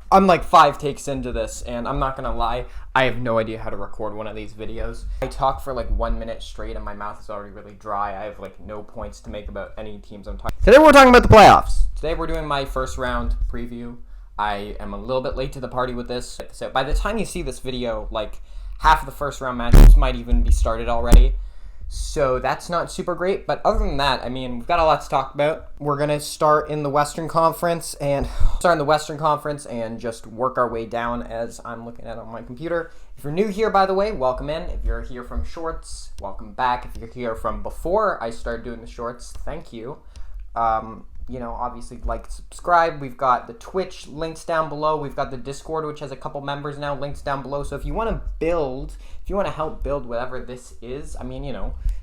I'm like 5 takes into this, and I'm not gonna lie, I have no idea how to record one of these videos. I talk for like 1 minute straight and my mouth is already really dry. I have like no points to make about any teams I'm talking. Today we're talking about the playoffs. Today we're doing my first round preview. I am a little bit late to the party with this. So by the time you see this video, like half of the first round matches might even be started already. So that's not super great, but other than that, I mean, we've got a lot to talk about. We're going to start in the Western Conference and just work our way down as I'm looking at it on my computer. If you're new here, by the way, welcome in. If you're here from shorts, welcome back. If you're here from before I started doing the shorts, thank you. Obviously like, subscribe. We've got the Twitch links down below. We've got the Discord, which has a couple members now, links down below. So if you want to help build whatever this is,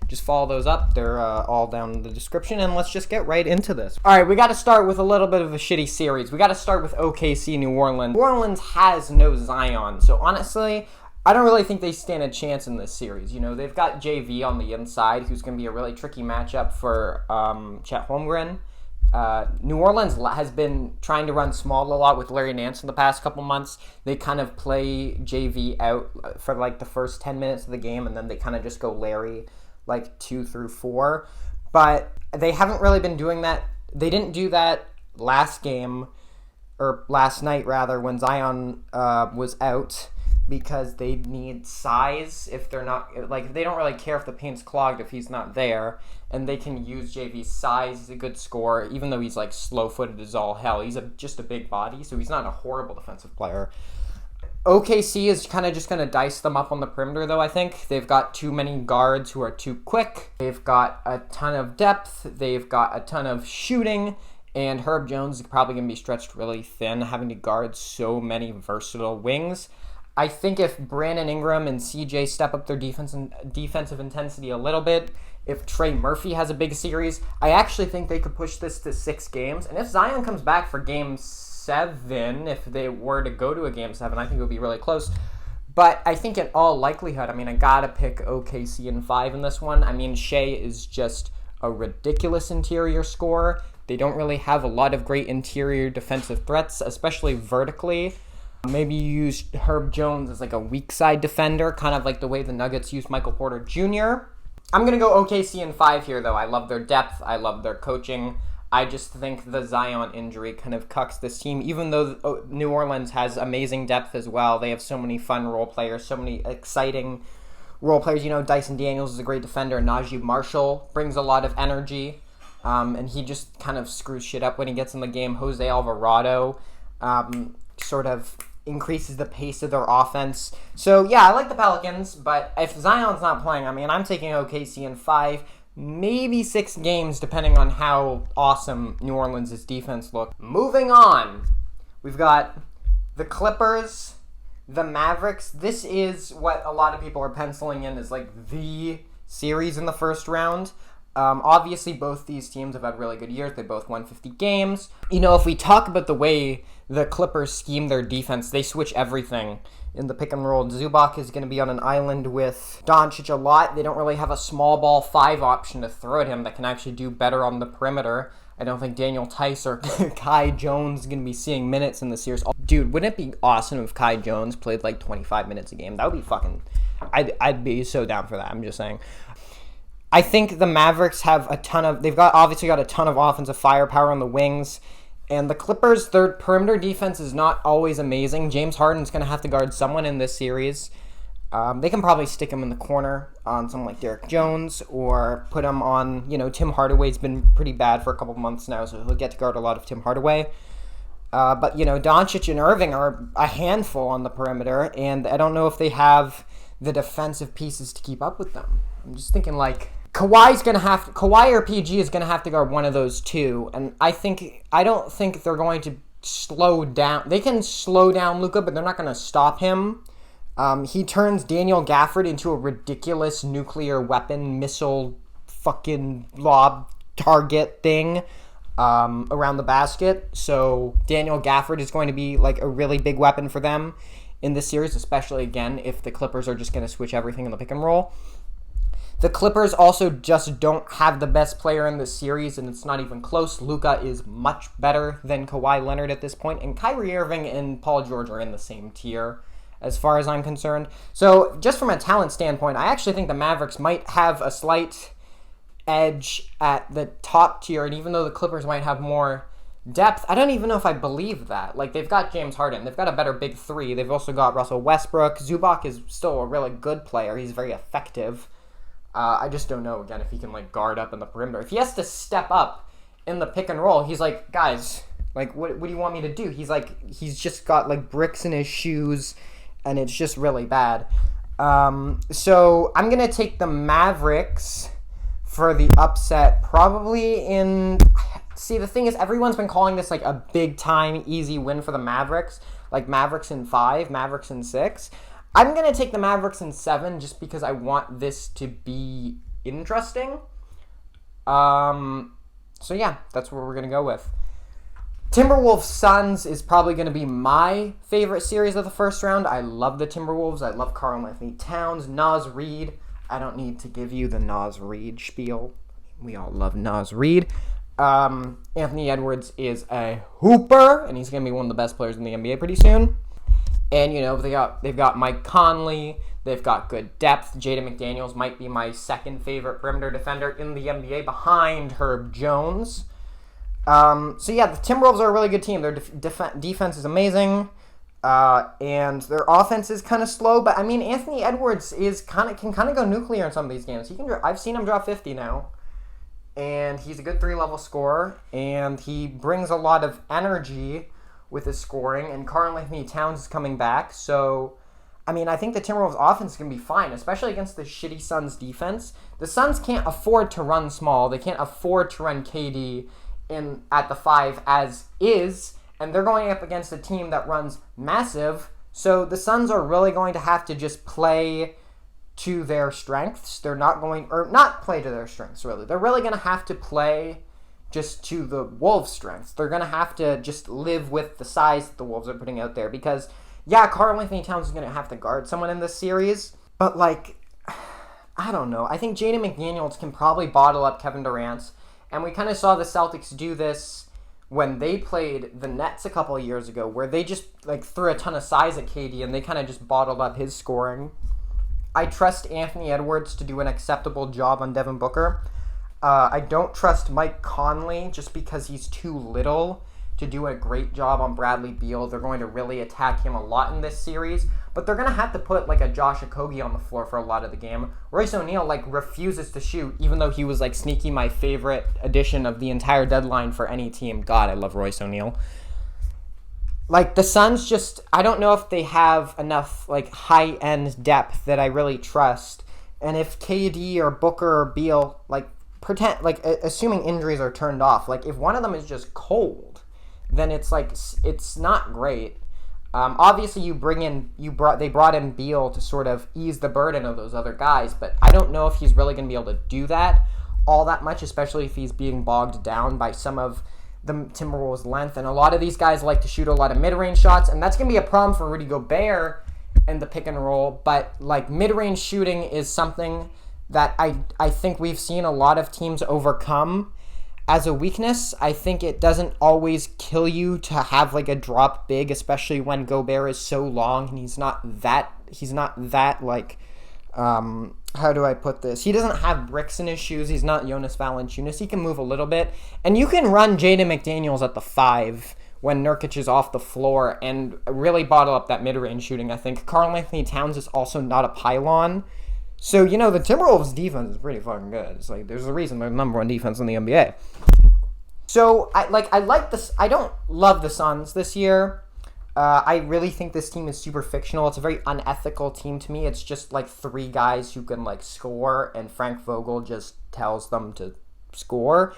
just follow those up. They're all down in the description, and let's just get right into this. All right, we got to start with a little bit of a shitty series. We got to start with OKC New Orleans. New Orleans has no Zion, so honestly, I don't really think they stand a chance in this series. They've got JV on the inside, who's going to be a really tricky matchup for Chet Holmgren. New Orleans has been trying to run small a lot with Larry Nance in the past couple months. They kind of play JV out for like the first 10 minutes of the game, and then they kind of just go Larry like 2 through 4. But they haven't really been doing that. They didn't do that last night rather, when Zion was out, because they need size if they're not, like, they don't really care if the paint's clogged if he's not there, and they can use JV's size. He's a good scorer, even though he's like slow-footed as all hell. He's just a big body, so he's not a horrible defensive player. OKC is kind of just going to dice them up on the perimeter, though, I think. They've got too many guards who are too quick. They've got a ton of depth. They've got a ton of shooting. And Herb Jones is probably going to be stretched really thin, having to guard so many versatile wings. I think if Brandon Ingram and CJ step up their defensive intensity a little bit, if Trey Murphy has a big series, I actually think they could push this to 6 games. And if Zion comes back for Game 7, if they were to go to a Game 7, I think it would be really close. But I think in all likelihood, I gotta pick OKC in 5 in this one. Shea is just a ridiculous interior scorer. They don't really have a lot of great interior defensive threats, especially vertically. Maybe you use Herb Jones as like a weak side defender, kind of like the way the Nuggets used Michael Porter Jr. I'm going to go OKC in 5 here, though. I love their depth. I love their coaching. I just think the Zion injury kind of cucks this team, even though New Orleans has amazing depth as well. They have so many fun role players, so many exciting role players. Dyson Daniels is a great defender. Najee Marshall brings a lot of energy, and he just kind of screws shit up when he gets in the game. Jose Alvarado sort of increases the pace of their offense. So, yeah, I like the Pelicans, but if Zion's not playing, I'm taking OKC in 5, maybe 6 games, depending on how awesome New Orleans' defense looked. Moving on, we've got the Clippers, the Mavericks. This is what a lot of people are penciling in as, like, the series in the first round. Obviously, both these teams have had really good years. They both won 50 games. If we talk about the way the Clippers scheme their defense, they switch everything in the pick and roll. Zubac is going to be on an island with Doncic a lot. They don't really have a small ball 5 option to throw at him that can actually do better on the perimeter. I don't think Daniel Tice or Kai Jones is going to be seeing minutes in the series. Dude, wouldn't it be awesome if Kai Jones played like 25 minutes a game? That would be fucking... I'd be so down for that. I'm just saying. I think the Mavericks have obviously got a ton of offensive firepower on the wings, and the Clippers, their perimeter defense is not always amazing. James Harden's going to have to guard someone in this series. They can probably stick him in the corner on someone like Derek Jones, or put him on, Tim Hardaway's been pretty bad for a couple months now, so he'll get to guard a lot of Tim Hardaway. But Doncic and Irving are a handful on the perimeter, and I don't know if they have the defensive pieces to keep up with them. I'm just thinking, like, Kawhi or PG is going to have to guard one of those two, and I don't think they're going to slow down. They can slow down Luka, but they're not going to stop him. He turns Daniel Gafford into a ridiculous nuclear weapon, missile, fucking lob target thing around the basket. So Daniel Gafford is going to be like a really big weapon for them in this series, especially, again, if the Clippers are just going to switch everything in the pick and roll. The Clippers also just don't have the best player in the series, and it's not even close. Luka is much better than Kawhi Leonard at this point, and Kyrie Irving and Paul George are in the same tier as far as I'm concerned. So just from a talent standpoint, I actually think the Mavericks might have a slight edge at the top tier, and even though the Clippers might have more depth, I don't even know if I believe that. Like, they've got James Harden. They've got a better big three. They've also got Russell Westbrook. Zubac is still a really good player. He's very effective. I just don't know, again, if he can, like, guard up in the perimeter. If he has to step up in the pick and roll, he's like, guys, like, what do you want me to do? He's just got, like, bricks in his shoes, and it's just really bad. So I'm going to take the Mavericks for the upset, probably in... See, the thing is, everyone's been calling this, like, a big-time, easy win for the Mavericks. Like, Mavericks in 5, Mavericks in 6. I'm going to take the Mavericks in 7 just because I want this to be interesting. So, yeah, that's what we're going to go with. Timberwolves Suns is probably going to be my favorite series of the first round. I love the Timberwolves. I love Karl-Anthony Towns, Naz Reid. I don't need to give you the Naz Reid spiel. We all love Naz Reid. Anthony Edwards is a hooper, and he's going to be one of the best players in the NBA pretty soon. And, you know, they've got Mike Conley. They've got good depth. Jaden McDaniels might be my second favorite perimeter defender in the NBA behind Herb Jones. So, yeah, the Timberwolves are a really good team. Their defense is amazing, and their offense is kind of slow. But, I mean, Anthony Edwards can kind of go nuclear in some of these games. I've seen him drop 50 now. And he's a good 3-level scorer, and he brings a lot of energy with his scoring, and Karl-Anthony Towns is coming back, so, I mean, I think the Timberwolves offense is going to be fine, especially against the shitty Suns defense. The Suns can't afford to run small, they can't afford to run KD at the 5 as is, and they're going up against a team that runs massive, so the Suns are really going to have to just play to their strengths. They're not play to their strengths, really. They're really going to have to play just to the Wolves' strengths. They're going to have to just live with the size that the Wolves are putting out there because, yeah, Karl-Anthony Towns is going to have to guard someone in this series, but, like, I don't know. I think Jaden McDaniels can probably bottle up Kevin Durant, and we kind of saw the Celtics do this when they played the Nets a couple of years ago, where they just, like, threw a ton of size at KD, and they kind of just bottled up his scoring. I trust Anthony Edwards to do an acceptable job on Devin Booker. I don't trust Mike Conley just because he's too little to do a great job on Bradley Beal. They're going to really attack him a lot in this series, but they're going to have to put, like, a Josh Okogie on the floor for a lot of the game. Royce O'Neal, like, refuses to shoot, even though he was, like, sneaky my favorite addition of the entire deadline for any team. God, I love Royce O'Neal. Like, the Suns just, I don't know if they have enough, like, high-end depth that I really trust. And if KD or Booker or Beal, like, assuming injuries are turned off, like, if one of them is just cold, then it's, like, it's not great. Obviously, they brought in Beal to sort of ease the burden of those other guys, but I don't know if he's really going to be able to do that all that much, especially if he's being bogged down by some of the Timberwolves' length, and a lot of these guys like to shoot a lot of mid-range shots, and that's going to be a problem for Rudy Gobert in the pick and roll, but, like, mid-range shooting is something that I think we've seen a lot of teams overcome as a weakness. I think it doesn't always kill you to have, like, a drop big, especially when Gobert is so long, and he's not that, like, how do I put this? He doesn't have bricks in his shoes. He's not Jonas Valanciunas. He can move a little bit. And you can run Jaden McDaniels at the 5 when Nurkic is off the floor and really bottle up that mid-range shooting, I think. Karl-Anthony Towns is also not a pylon. So, you know, the Timberwolves' defense is pretty fucking good. It's like, there's a reason they're the number 1 defense in the NBA. So, I like this. I don't love the Suns this year. I really think this team is super fictional. It's a very unethical team to me. It's just like 3 guys who can, like, score, and Frank Vogel just tells them to score.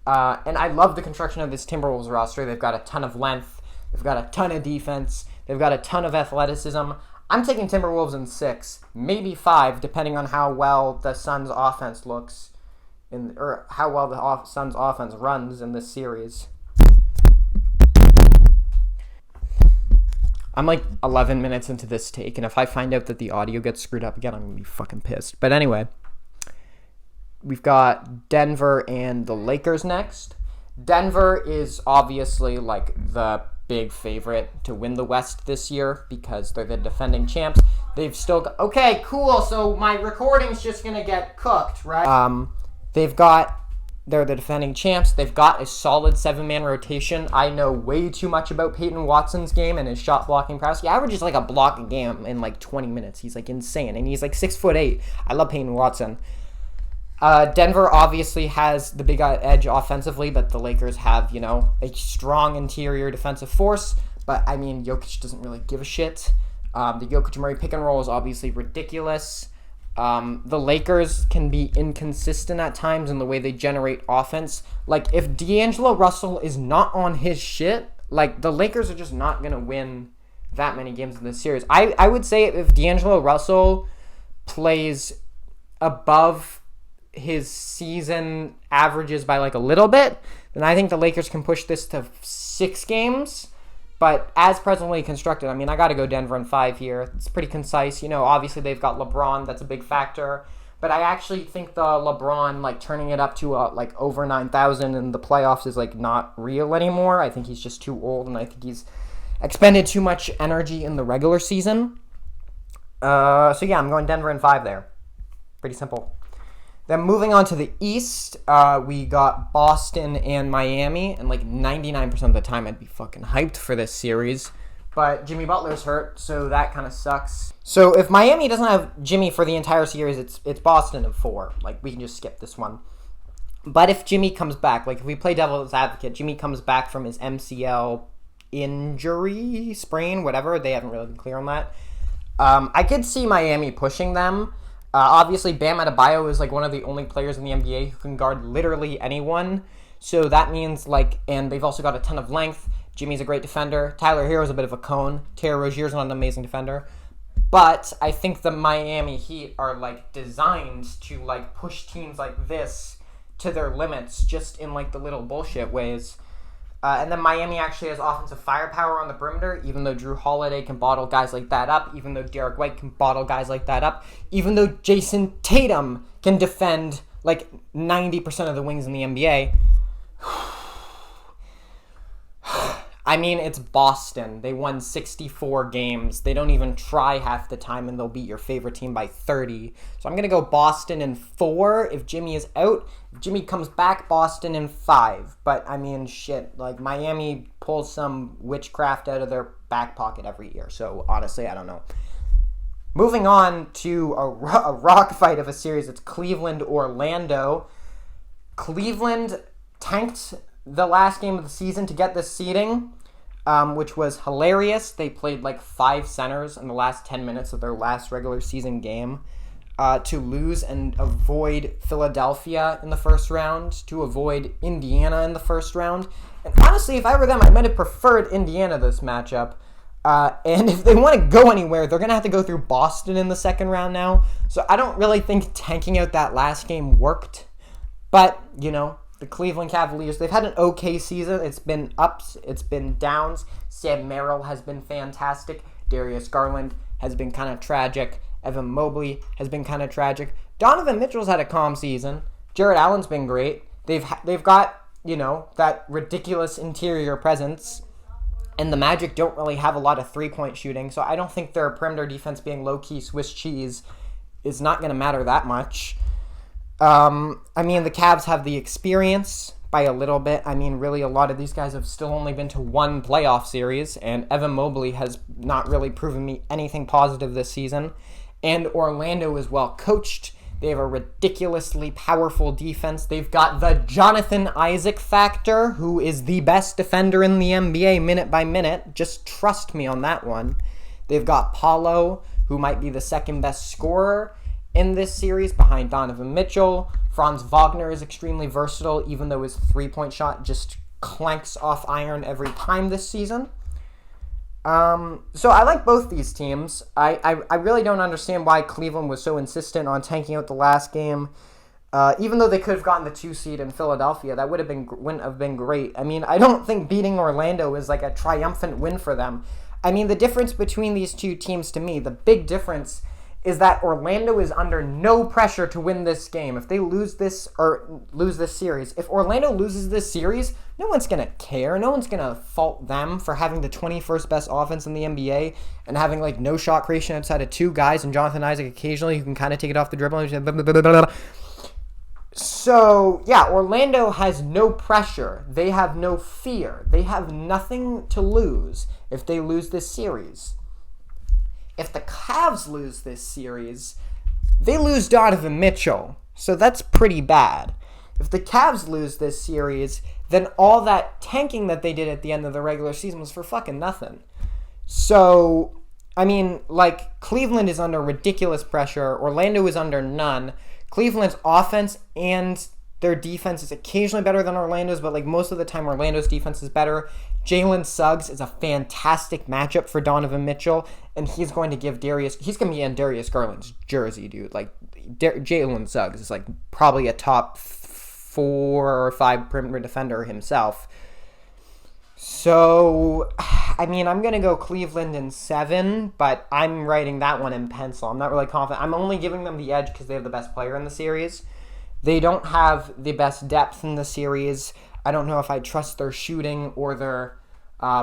And I love the construction of this Timberwolves roster. They've got a ton of length. They've got a ton of defense. They've got a ton of athleticism. I'm taking Timberwolves in 6, maybe 5, depending on how well the Suns' offense looks, or how well the Suns' offense runs in this series. I'm like 11 minutes into this take, and if I find out that the audio gets screwed up again, I'm going to be fucking pissed. But anyway, we've got Denver and the Lakers next. Denver is obviously like the big favorite to win the West this year because they're the defending champs. They've still got... Okay, cool. So my recording's just going to get cooked, right? They're the defending champs. They've got a solid 7-man rotation. I know way too much about Peyton Watson's game and his shot blocking prowess. He averages like a block a game in like 20 minutes. He's like insane. And he's like 6'8". I love Peyton Watson. Denver obviously has the big edge offensively, but the Lakers have, a strong interior defensive force. But, I mean, Jokic doesn't really give a shit. The Jokic-Murray pick and roll is obviously ridiculous. The Lakers can be inconsistent at times in the way they generate offense. Like, if D'Angelo Russell is not on his shit, like, the Lakers are just not going to win that many games in this series. I would say if D'Angelo Russell plays above his season averages by like a little bit, then I think the Lakers can push this to 6 games. But as presently constructed, I mean, I got to go Denver in 5 here. It's pretty concise. Obviously they've got LeBron. That's a big factor. But I actually think the LeBron, like, turning it up to, over 9,000 in the playoffs is, like, not real anymore. I think he's just too old, and I think he's expended too much energy in the regular season. So, yeah, I'm going Denver in 5 there. Pretty simple. Then moving on to the East, we got Boston and Miami, and like 99% of the time I'd be fucking hyped for this series. But Jimmy Butler's hurt, so that kind of sucks. So if Miami doesn't have Jimmy for the entire series, it's Boston in 4. Like, we can just skip this one. But if Jimmy comes back, like if we play devil's advocate, Jimmy comes back from his MCL injury, sprain, whatever, they haven't really been clear on that. I could see Miami pushing them. Obviously, Bam Adebayo is like one of the only players in the NBA who can guard literally anyone. So that means and they've also got a ton of length. Jimmy's a great defender. Tyler Hero's a bit of a cone. Terry Rozier's not an amazing defender. But I think the Miami Heat are designed to push teams like this to their limits just in the little bullshit ways. And then Miami actually has offensive firepower on the perimeter, even though Drew Holiday can bottle guys like that up, even though Derek White can bottle guys like that up, even though Jason Tatum can defend 90% of the wings in the NBA. I mean, it's Boston. They won 64 games. They don't even try half the time, and they'll beat your favorite team by 30. So I'm going to go Boston in 4 if Jimmy is out. If Jimmy comes back, Boston in 5. But, I mean, shit. Miami pulls some witchcraft out of their back pocket every year. So, honestly, I don't know. Moving on to a rock fight of a series. It's Cleveland-Orlando. Cleveland tanked the last game of the season to get this seeding, which was hilarious. They played 5 centers in the last 10 minutes of their last regular season game to lose and avoid Philadelphia in the first round, to avoid Indiana in the first round. And honestly, if I were them, I might have preferred Indiana this matchup. And if they want to go anywhere, they're going to have to go through Boston in the second round now. So I don't really think tanking out that last game worked. But, the Cleveland Cavaliers, they've had an okay season. It's been ups, it's been downs. Sam Merrill has been fantastic. Darius Garland has been kind of tragic. Evan Mobley has been kind of tragic. Donovan Mitchell's had a calm season. Jared Allen's been great. They've got, that ridiculous interior presence. And the Magic don't really have a lot of three-point shooting, so I don't think their perimeter defense being low-key Swiss cheese is not going to matter that much. I mean, the Cavs have the experience by a little bit. I mean, really, a lot of these guys have still only been to 1 playoff series, and Evan Mobley has not really proven me anything positive this season. And Orlando is well coached. They have a ridiculously powerful defense. They've got the Jonathan Isaac factor, who is the best defender in the NBA minute by minute. Just trust me on that one. They've got Paulo, who might be the second best scorer in this series behind Donovan Mitchell. Franz Wagner is extremely versatile, even though his three-point shot just clanks off iron every time this season. So I like both these teams. I really don't understand why Cleveland was so insistent on tanking out the last game. Even though they could have gotten the 2 seed in Philadelphia, that wouldn't have been great. I mean, I don't think beating Orlando is a triumphant win for them. I mean, the difference between these two teams, to me, the big difference is that Orlando is under no pressure to win this game. If they lose this series, if Orlando loses this series, no one's going to care. No one's going to fault them for having the 21st best offense in the NBA and having like no shot creation outside of two guys and Jonathan Isaac occasionally who can kind of take it off the dribble. So, yeah, Orlando has no pressure. They have no fear. They have nothing to lose if they lose this series. If the Cavs lose this series, they lose Donovan Mitchell. So that's pretty bad. If the Cavs lose this series, then all that tanking that they did at the end of the regular season was for fucking nothing. So, I mean, like, Cleveland is under ridiculous pressure. Orlando is under none. Cleveland's offense and their defense is occasionally better than Orlando's, but like most of the time Orlando's defense is better. Jalen Suggs is a fantastic matchup for Donovan Mitchell, and he's going to be in Darius Garland's jersey, dude. Like, Jalen Suggs is like probably a top 4 or 5 perimeter defender himself. So, I mean, I'm going to go Cleveland in 7, but I'm writing that one in pencil. I'm not really confident. I'm only giving them the edge because they have the best player in the series. They don't have the best depth in the series. I don't know if I trust their shooting or their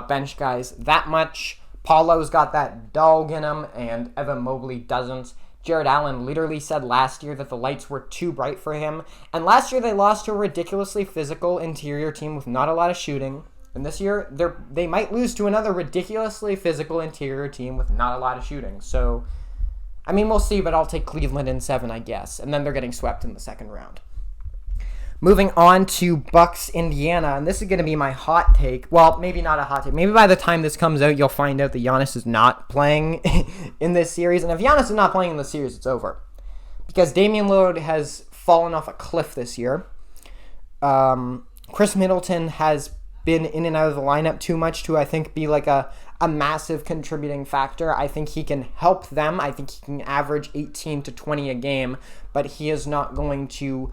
bench guys that much. Paulo's got that dog in him, and Evan Mobley doesn't. Jared Allen literally said last year that the lights were too bright for him. And last year they lost to a ridiculously physical interior team with not a lot of shooting. And this year, they might lose to another ridiculously physical interior team with not a lot of shooting. So, I mean, we'll see, but I'll take Cleveland in 7, I guess. And then they're getting swept in the second round. Moving on to Bucks, Indiana. And this is going to be my hot take. Well, maybe not a hot take. Maybe by the time this comes out, you'll find out that Giannis is not playing in this series. And if Giannis is not playing in the series, it's over. Because Damian Lillard has fallen off a cliff this year. Chris Middleton has been in and out of the lineup too much to, I think, be like a massive contributing factor. I think he can help them. I think he can average 18 to 20 a game, but he is not going to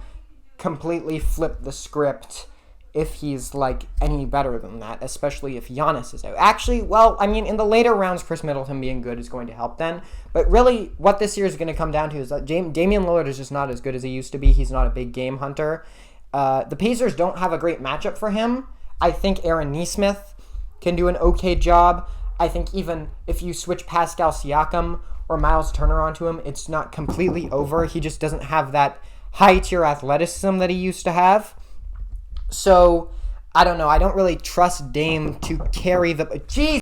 completely flip the script if he's like any better than that, especially if Giannis is out. Actually, well, I mean, in the later rounds, Chris Middleton being good is going to help then. But really, what this year is going to come down to is that Damian Lillard is just not as good as he used to be. He's not a big game hunter. The Pacers don't have a great matchup for him. I think Aaron Nesmith can do an okay job. I think even if you switch Pascal Siakam or Miles Turner onto him, it's not completely over. He just doesn't have that high-tier athleticism that he used to have. So, I don't know. I don't really trust Dame to carry the... Jeez!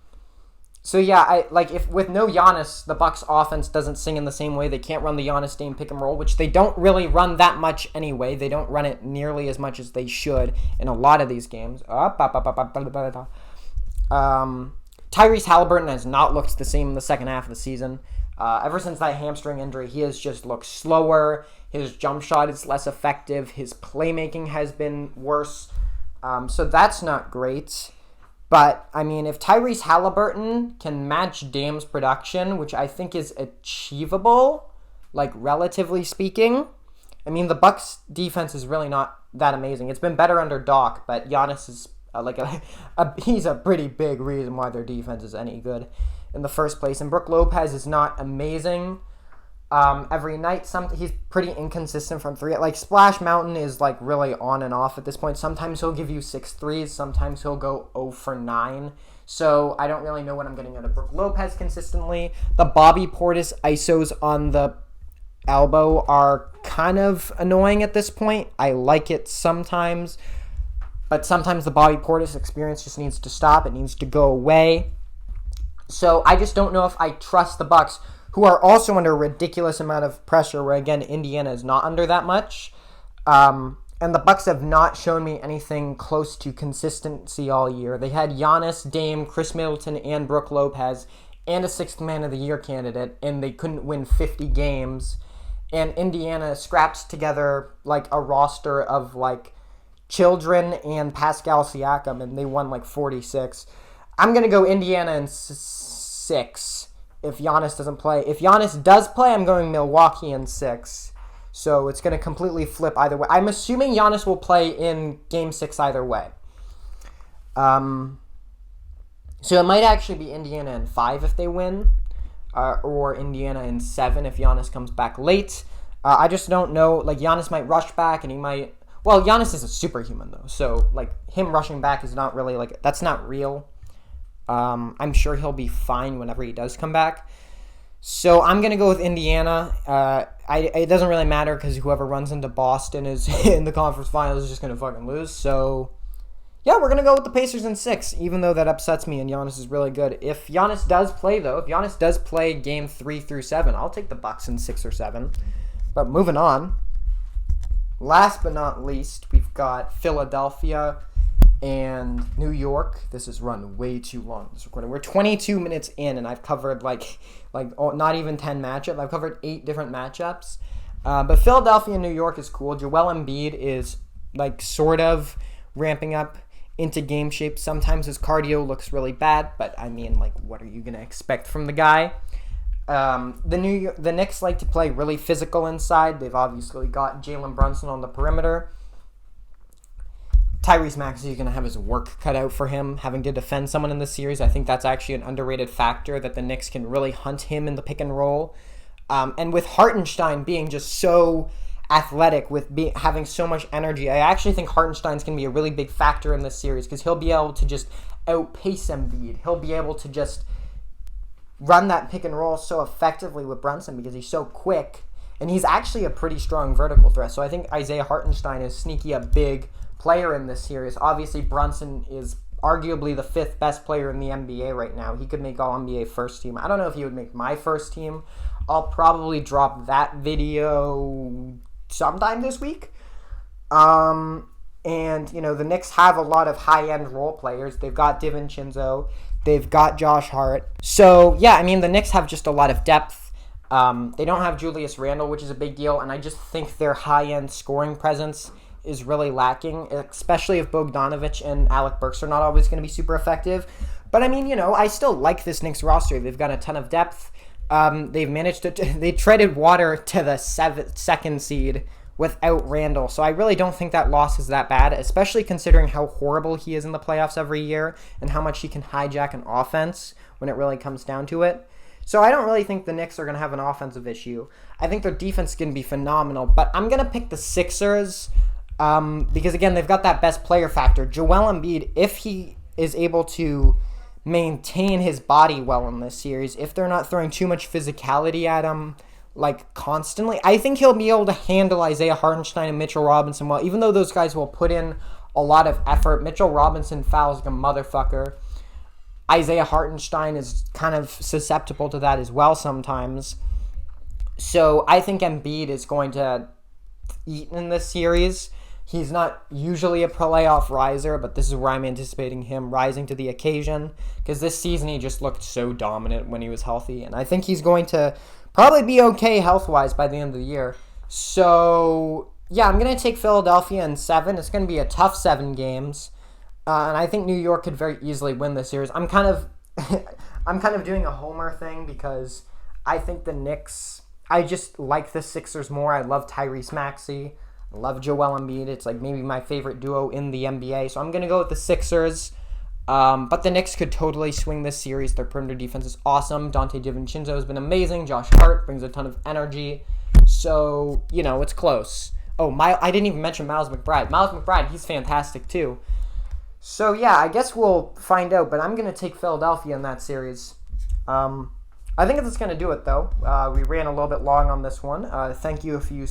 So, yeah, if with no Giannis, the Bucks offense doesn't sing in the same way. They can't run the Giannis-Dame pick and roll, which they don't really run that much anyway. They don't run it nearly as much as they should in a lot of these games. Tyrese Halliburton has not looked the same in the second half of the season. Ever since that hamstring injury, he has just looked slower. His jump shot is less effective. His playmaking has been worse. So that's not great. But, I mean, if Tyrese Halliburton can match Dame's production, which I think is achievable, like, relatively speaking, I mean, the Bucks' defense is really not that amazing. It's been better under Doc, but Giannis is, he's a pretty big reason why their defense is any good in the first place. And Brook Lopez is not amazing every night. He's pretty inconsistent from 3. Like, Splash Mountain is, like, really on and off at this point. Sometimes he'll give you 6 threes. Sometimes he'll go 0 for 9. So I don't really know what I'm getting out of Brook Lopez consistently. The Bobby Portis ISOs on the elbow are kind of annoying at this point. I like it sometimes. But sometimes the Bobby Portis experience just needs to stop. It needs to go away. So I just don't know if I trust the Bucks, who are also under a ridiculous amount of pressure, where, again, Indiana is not under that much. And the Bucks have not shown me anything close to consistency all year. They had Giannis, Dame, Chris Middleton, and Brook Lopez, and a 6th Man of the Year candidate, and they couldn't win 50 games. And Indiana scrapped together, like, a roster of, like, children and Pascal Siakam, and they won, like, 46. I'm going to go Indiana in 6 if Giannis doesn't play. If Giannis does play, I'm going Milwaukee in 6. So it's going to completely flip either way. I'm assuming Giannis will play in Game 6 either way. So it might actually be Indiana in 5 if they win. or Indiana in 7 if Giannis comes back late. I just don't know. Like, Giannis might rush back, and he might. Well, Giannis is a superhuman though, so like him rushing back is not really like that's not real. I'm sure he'll be fine whenever he does come back. So I'm going to go with Indiana. It doesn't really matter because whoever runs into Boston is in the conference finals is just going to fucking lose. So, yeah, we're going to go with the Pacers in 6, even though that upsets me and Giannis is really good. If Giannis does play, though, if Giannis does play game 3 through 7, I'll take the Bucks in 6 or 7. But moving on, last but not least, we've got Philadelphia and New York. This has run way too long, this recording. We're 22 minutes in, and I've covered not even 10 matchups. I've covered 8 different matchups. But Philadelphia and New York is cool. Joel Embiid is like sort of ramping up into game shape. Sometimes his cardio looks really bad, but I mean, like, what are you gonna expect from the guy? The Knicks like to play really physical inside. They've obviously got Jalen Brunson on the perimeter. Tyrese Maxey is going to have his work cut out for him, having to defend someone in this series. I think that's actually an underrated factor, that the Knicks can really hunt him in the pick and roll. And with Hartenstein being just so athletic, with having so much energy, I actually think Hartenstein's going to be a really big factor in this series because he'll be able to just outpace Embiid. He'll be able to just run that pick and roll so effectively with Brunson because he's so quick. And he's actually a pretty strong vertical threat. So I think Isaiah Hartenstein is sneaky a big player in this series. Obviously, Brunson is arguably the 5th best player in the NBA right now. He could make All-NBA first team. I don't know if he would make my first team. I'll probably drop that video sometime this week. And, you know, the Knicks have a lot of high-end role players. They've got DiVincenzo. They've got Josh Hart. So, yeah, I mean, the Knicks have just a lot of depth. They don't have Julius Randle, which is a big deal, and I just think their high-end scoring presence is really lacking, especially if Bogdanovic and Alec Burks are not always going to be super effective. But I mean, you know, I still like this Knicks roster. They've got a ton of depth. They've managed to they treaded water to the 2nd seed without Randall. So I really don't think that loss is that bad, especially considering how horrible he is in the playoffs every year and how much he can hijack an offense when it really comes down to it. So I don't really think the Knicks are going to have an offensive issue. I think their defense is going to be phenomenal, but I'm going to pick the Sixers. Because, again, they've got that best player factor. Joel Embiid, if he is able to maintain his body well in this series, if they're not throwing too much physicality at him, like, constantly, I think he'll be able to handle Isaiah Hartenstein and Mitchell Robinson well, even though those guys will put in a lot of effort. Mitchell Robinson fouls like a motherfucker. Isaiah Hartenstein is kind of susceptible to that as well sometimes. So I think Embiid is going to eat in this series. He's not usually a playoff riser, but this is where I'm anticipating him rising to the occasion because this season he just looked so dominant when he was healthy, and I think he's going to probably be okay health-wise by the end of the year. So, yeah, I'm going to take Philadelphia in 7. It's going to be a tough 7 games, and I think New York could very easily win this series. I'm kind of doing a homer thing because I think the Knicks, I just like the Sixers more. I love Tyrese Maxey. I love Joel Embiid. It's like maybe my favorite duo in the NBA. So I'm going to go with the Sixers. But the Knicks could totally swing this series. Their perimeter defense is awesome. Dante DiVincenzo has been amazing. Josh Hart brings a ton of energy. So, you know, it's close. Oh, I didn't even mention Miles McBride. Miles McBride, he's fantastic too. So, yeah, I guess we'll find out. But I'm going to take Philadelphia in that series. I think that's going to do it, though. We ran a little bit long on this one. Thank you if you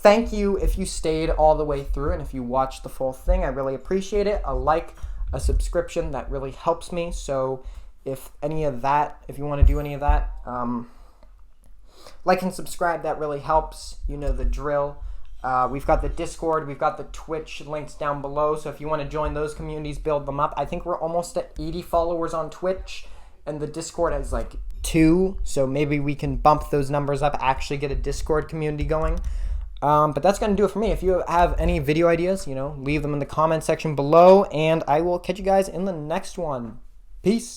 Thank you if you stayed all the way through and if you watched the full thing. I really appreciate it. A like, a subscription, that really helps me. So if you want to do any of that, like and subscribe, that really helps. You know the drill. We've got the Discord, we've got the Twitch links down below. So if you want to join those communities, build them up. I think we're almost at 80 followers on Twitch, and the Discord has like 2. So maybe we can bump those numbers up, actually get a Discord community going. But that's going to do it for me. If you have any video ideas, leave them in the comment section below, and I will catch you guys in the next one. Peace.